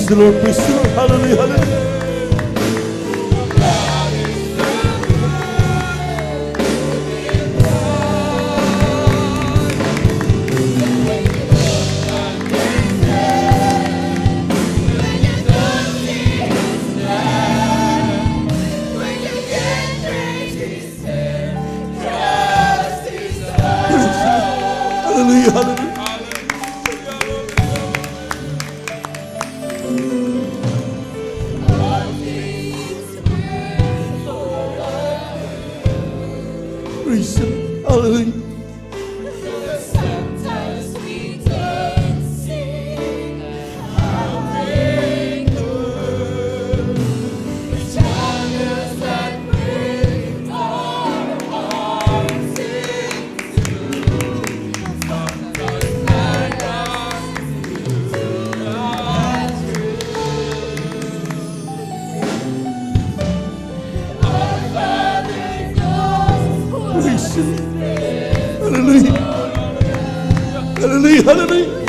Praise the Lord, praise the Lord. Hallelujah, hallelujah. Hallelujah, hallelujah. Praise the Lord. Hallelujah. Sometimes we don't see how great good the trials that break our hearts into. Sometimes guide us to the truth. Our Father knows Praise the Lord. what Hallelujah. Hallelujah, hallelujah.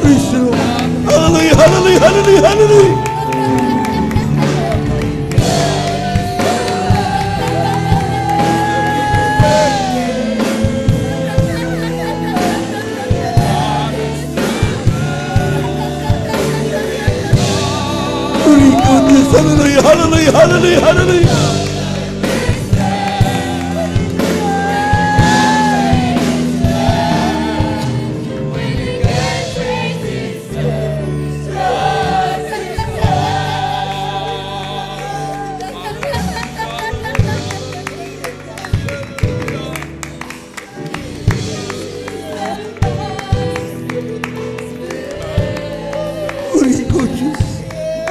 Praise the Lord. Hallelujah, hallelujah, hallelujah, hallelujah. Hallelujah, hallelujah, hallelujah, hallelujah.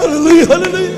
Hallelujah, hallelujah.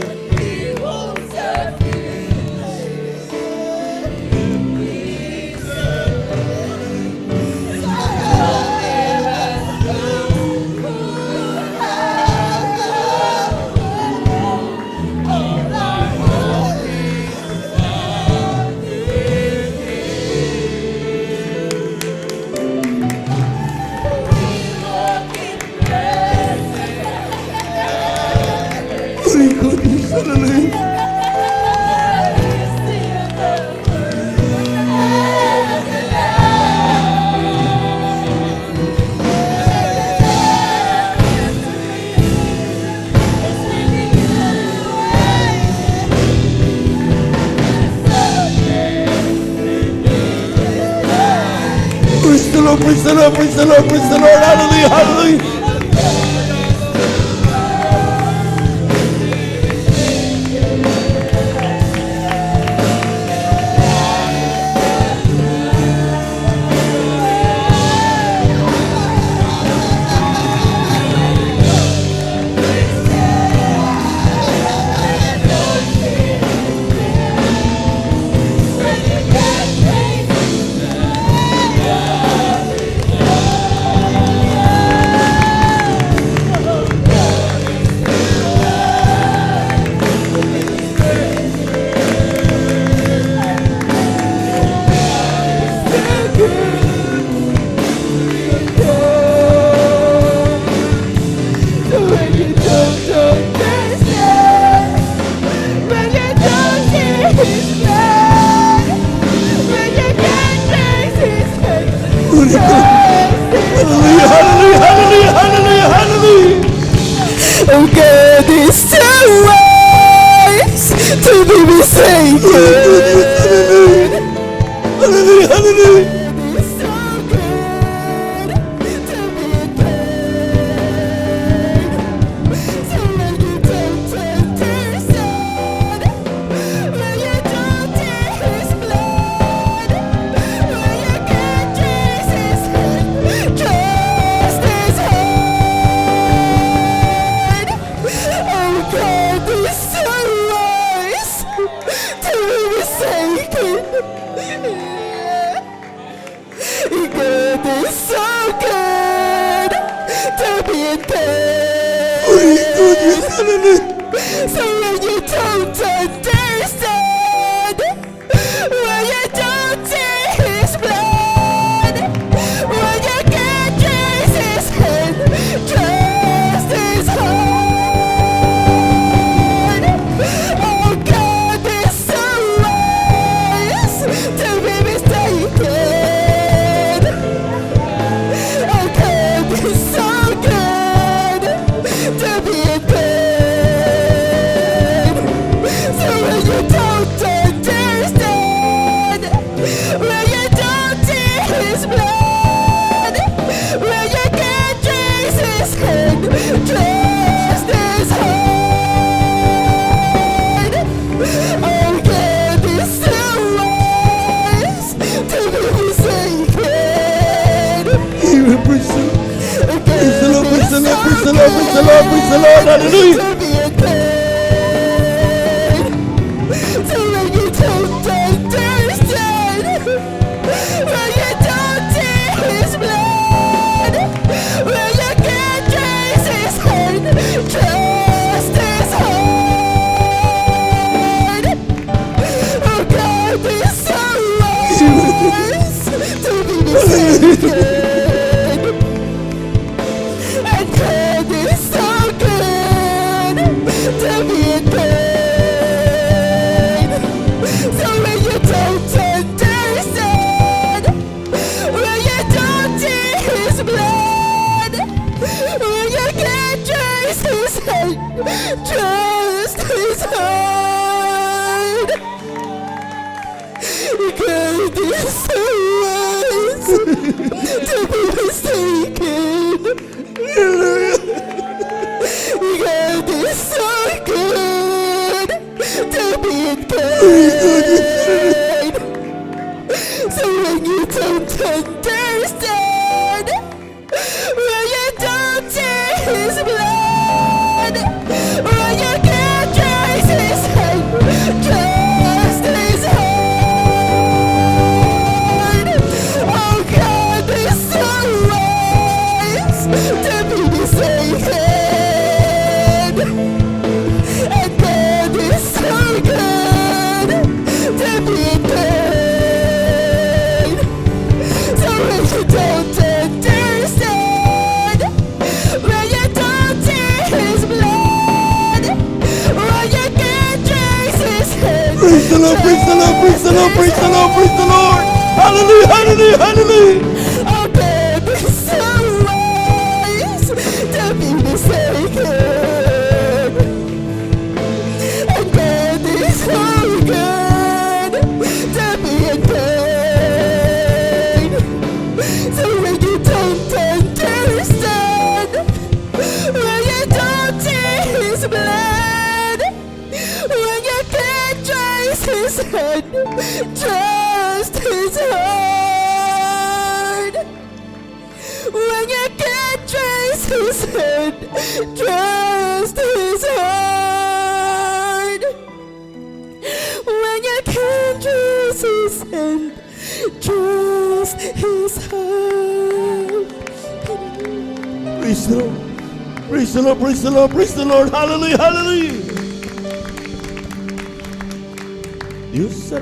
Praise the Lord, praise the Lord, praise the Lord, praise the Lord. Hallelujah, hallelujah. Hallelujah, hallelujah, hallelujah, hallelujah, hallelujah. Oh God is too wise to be mistaken. Hallelujah, hallelujah. It's so good to be paid. So when you don't take his son, when you don't take his blood, when you can't trace his hand, trust his hand. Oh God is so wise to be Hallelujah. So when you don't understand, when you don't see His blood, when you can't trace His hand, trust His heart. Oh, God is so wise to be mistaken. Oh, God is so good to be in pain. So when you don't understand, when you don't see His blood, when you can't trace His hand, trust His heart. Oh, God is so wise to be mistaken. Even praise the Lord. Oh, Praise the Lord, God praise the is Lord, so praise the Lord, praise the Lord, praise the Lord. Hallelujah. to be in pain. So when you don't understand, when you don't see His blood, when you can't trace His hand, trust His heart. Oh, God is so wise to be mistaken. And God is so good to be in pain. So when you don't understand, when you don't see His blood, when you can't trace His hand, trust His heart. God is so wise to be mistaken. God is so good to be in pain. So when you don't understand, when you don't see His blood, when you can't trace His hand, trust His heart. Oh, God is so wise to be mistaken. And God is so good to be in pain. So when you don't understand, when you don't see His blood, when you can't trace His hand, Praise the Lord, praise the Lord, praise the Lord, praise the Lord, praise the Lord. Hallelujah, hallelujah, hallelujah. oh, God is so wise to be mistaken. And God is so good to be in pain. So when you don't understand, when you don't see His blood, when you can't trace His hand, trust His heart. When you can't trace His hand, trust His heart. When you can't trace His hand, trust His heart. Praise the Lord. Praise the Lord, praise the Lord, praise the Lord. Hallelujah, hallelujah. You said